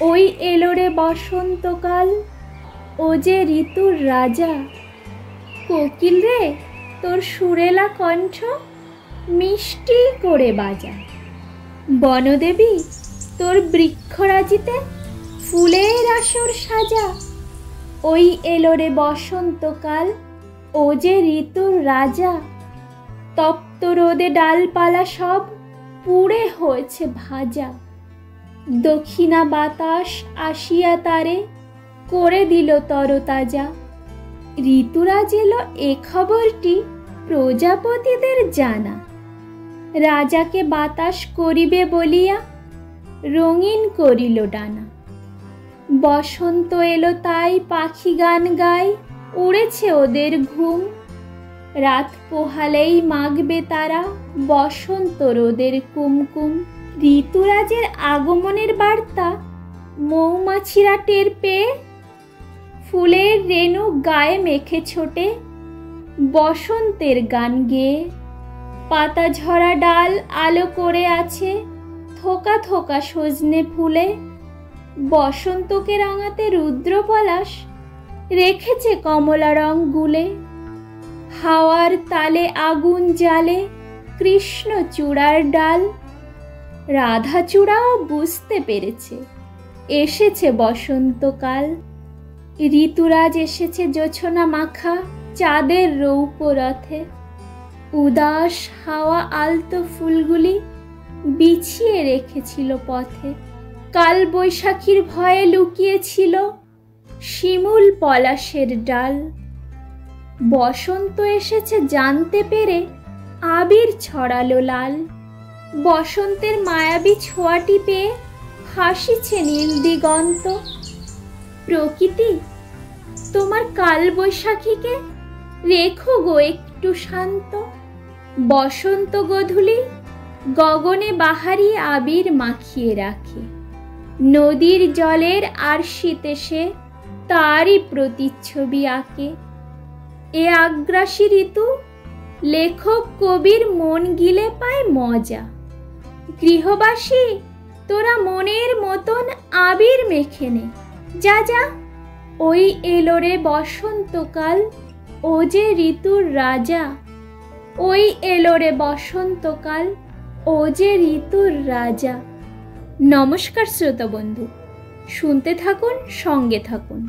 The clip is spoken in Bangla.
ওই এলো রে বসন্তকাল, ও যে ঋতুর রাজা। কোকিল রে, তোর সুরেলা কণ্ঠ মিষ্টি করে বাজা। বনদেবী, তোর বৃক্ষরাজিতে ফুলের আসর সাজা। ওই এলো রে বসন্তকাল, ও যে ঋতুর রাজা। তপ্ত রোদে ডালপালা সব পুড়ে হয়েছে ভাজা। দক্ষিণা বাতাস আসিয়া তারে করে দিল তরতাজা। ঋতুরাজ এলো এ খবরটি প্রজাপতিদের জানা। রাজাকে বাতাস করিবে বলিয়া রঙিন করিল ডানা। বসন্ত এলো তাই পাখি গান গায়, উড়েছে ওদের ঘুম। রাত পোহালেই মাগবে তারা বসন্ত রোদের কুমকুম। ঋতুরাজের আগমনের বার্তা মৌমাছিরা টের পেয়ে ফুলের রেণু গায়ে মেখে ছোটে বসন্তের গান গেয়ে। পাতা ঝরা ডাল আলো করে আছে থোকা থোকা সজনে ফুলে। বসন্তকে রাঙাতে রুদ্রপলাশ রেখেছে কমলা রং গুলে। হাওয়ার তালে আগুন জ্বালে কৃষ্ণচূড়ার ডাল। রাধাচূড়াও বুঝতে পেরেছে এসেছে বসন্তকাল। ঋতুরাজ এসেছে জোছনা মাখা চাঁদের রৌপ্য রথে। উদাস হাওয়া আলতো ফুলগুলি বিছিয়ে রেখেছিল পথে। কাল বৈশাখীর ভয়ে লুকিয়েছিল শিমুল পলাশের ডাল। বসন্ত এসেছে জানতে পেরে আবির ছড়ালো লাল। বসন্তের মায়াবী ছোঁয়াটি পেয়ে হাসিছে নীল দিগন্ত। প্রকৃতি, তোমার কাল বৈশাখীকে রেখো গো একটু শান্ত। বসন্ত গোধূলি গগনে বাহারি আবির মাখিয়ে রাখে। নদীর জলের আরশিতে সে তারই প্রতিচ্ছবি আঁকে। এ আগ্রাসী ঋতু লেখক কবির মন গিলে পায় মজা। গৃহবাসী, তোরা মনের মতন আবির মেখে নে। যা যা, ওই এলো রে বসন্তকাল, ও যে ঋতুর রাজা। ওই এলো রে বসন্তকাল, ও যে ঋতুর রাজা। নমস্কার শ্রোতা বন্ধু, শুনতে থাকুন, সঙ্গে থাকুন।